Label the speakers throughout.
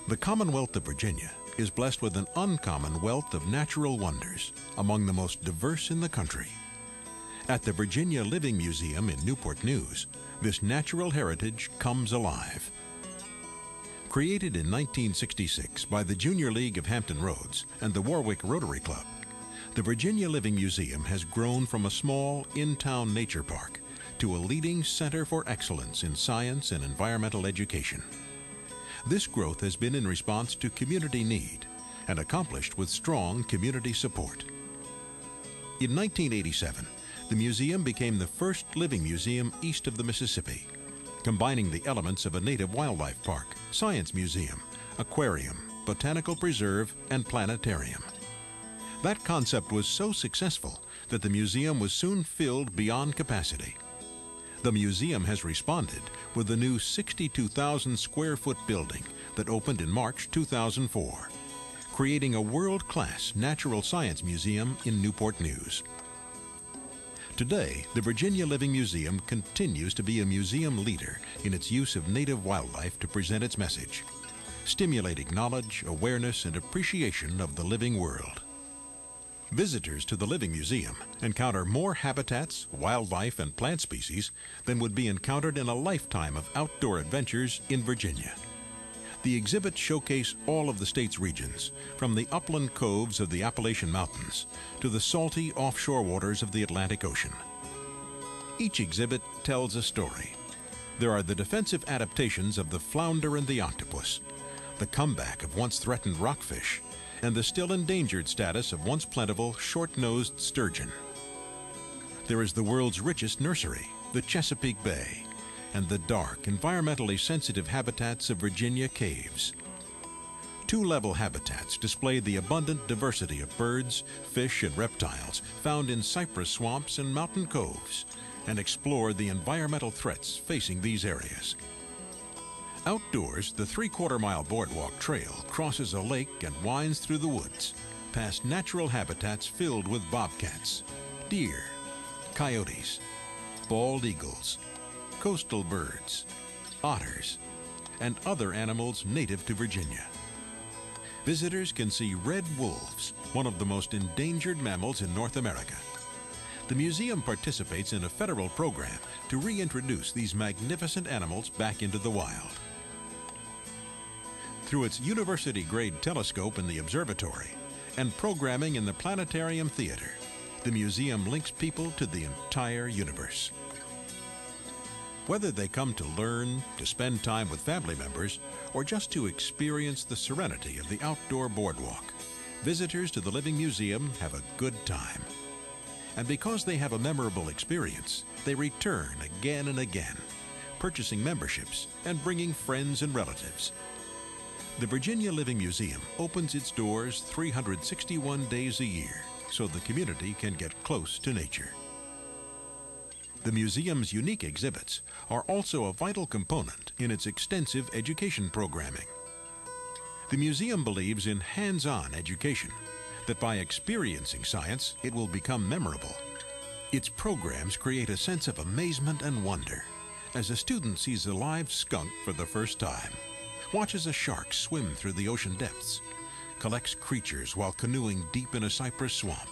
Speaker 1: The Commonwealth of Virginia is blessed with an uncommon wealth of natural wonders, among the most diverse in the country. At the Virginia Living Museum in Newport News, this natural heritage comes alive. Created in 1966 by the Junior League of Hampton Roads and the Warwick Rotary Club, the Virginia Living Museum has grown from a small in-town nature park to a leading center for excellence in science and environmental education. This growth has been in response to community need and accomplished with strong community support. In 1987, the museum became the first living museum east of the Mississippi, combining the elements of a native wildlife park, science museum, aquarium, botanical preserve, and planetarium. That concept was so successful that the museum was soon filled beyond capacity. The museum has responded with the new 62,000 square foot building that opened in March 2004, creating a world-class natural science museum in Newport News. Today, the Virginia Living Museum continues to be a museum leader in its use of native wildlife to present its message, stimulating knowledge, awareness, and appreciation of the living world. Visitors to the Living Museum encounter more habitats, wildlife, and plant species than would be encountered in a lifetime of outdoor adventures in Virginia. The exhibits showcase all of the state's regions, from the upland coves of the Appalachian Mountains to the salty offshore waters of the Atlantic Ocean. Each exhibit tells a story. There are the defensive adaptations of the flounder and the octopus, the comeback of once threatened rockfish, and the still endangered status of once plentiful short-nosed sturgeon. There is the world's richest nursery, the Chesapeake Bay, and the dark, environmentally sensitive habitats of Virginia caves. Two-level habitats display the abundant diversity of birds, fish, and reptiles found in cypress swamps and mountain coves, and explore the environmental threats facing these areas. Outdoors, the 3/4-mile boardwalk trail crosses a lake and winds through the woods, past natural habitats filled with bobcats, deer, coyotes, bald eagles, coastal birds, otters, and other animals native to Virginia. Visitors can see red wolves, one of the most endangered mammals in North America. The museum participates in a federal program to reintroduce these magnificent animals back into the wild. Through its university-grade telescope in the observatory and programming in the planetarium theater, the museum links people to the entire universe. Whether they come to learn, to spend time with family members, or just to experience the serenity of the outdoor boardwalk, visitors to the Living Museum have a good time. And because they have a memorable experience, they return again and again, purchasing memberships and bringing friends and relatives. The Virginia Living Museum opens its doors 361 days a year so the community can get close to nature. The museum's unique exhibits are also a vital component in its extensive education programming. The museum believes in hands-on education, that by experiencing science, it will become memorable. Its programs create a sense of amazement and wonder as a student sees a live skunk for the first time, watches a shark swim through the ocean depths, collects creatures while canoeing deep in a cypress swamp,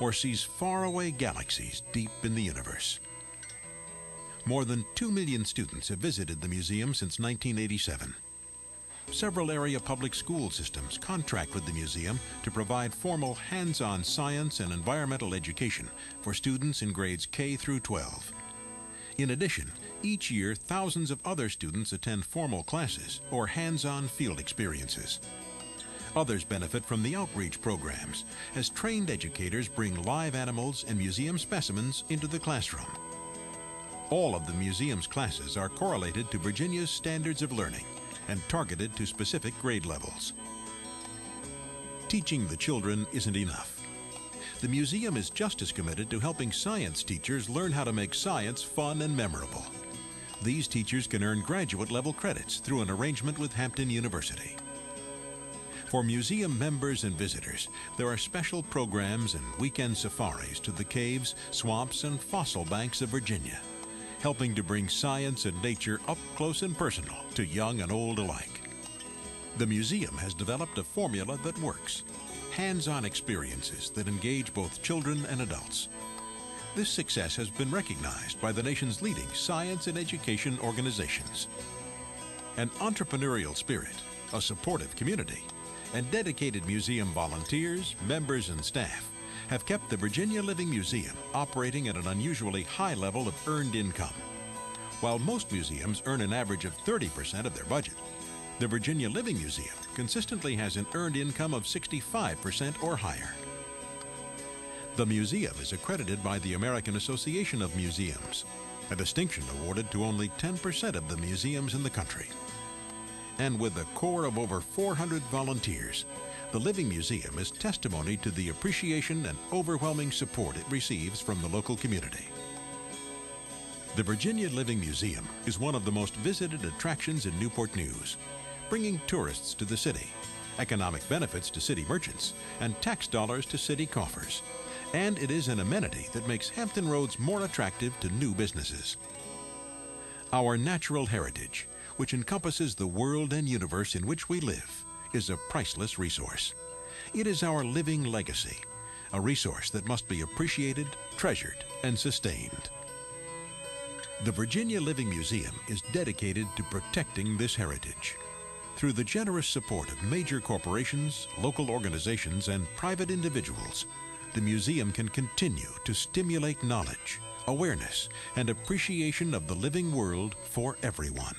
Speaker 1: or sees faraway galaxies deep in the universe. More than 2 million students have visited the museum since 1987. Several area public school systems contract with the museum to provide formal hands-on science and environmental education for students in grades K through 12. In addition, each year thousands of other students attend formal classes or hands-on field experiences. Others benefit from the outreach programs as trained educators bring live animals and museum specimens into the classroom. All of the museum's classes are correlated to Virginia's standards of learning and targeted to specific grade levels. Teaching the children isn't enough. The museum is just as committed to helping science teachers learn how to make science fun and memorable. These teachers can earn graduate-level credits through an arrangement with Hampton University. For museum members and visitors, there are special programs and weekend safaris to the caves, swamps, and fossil banks of Virginia, helping to bring science and nature up close and personal to young and old alike. The museum has developed a formula that works. Hands-on experiences that engage both children and adults. This success has been recognized by the nation's leading science and education organizations. An entrepreneurial spirit, a supportive community, and dedicated museum volunteers, members, and staff have kept the Virginia Living Museum operating at an unusually high level of earned income. While most museums earn an average of 30% of their budget, the Virginia Living Museum consistently has an earned income of 65% or higher. The museum is accredited by the American Association of Museums, a distinction awarded to only 10% of the museums in the country. And with a core of over 400 volunteers, the Living Museum is testimony to the appreciation and overwhelming support it receives from the local community. The Virginia Living Museum is one of the most visited attractions in Newport News, bringing tourists to the city, economic benefits to city merchants, and tax dollars to city coffers. And it is an amenity that makes Hampton Roads more attractive to new businesses. Our natural heritage, which encompasses the world and universe in which we live, is a priceless resource. It is our living legacy, a resource that must be appreciated, treasured, and sustained. The Virginia Living Museum is dedicated to protecting this heritage. Through the generous support of major corporations, local organizations, and private individuals, the museum can continue to stimulate knowledge, awareness, and appreciation of the living world for everyone.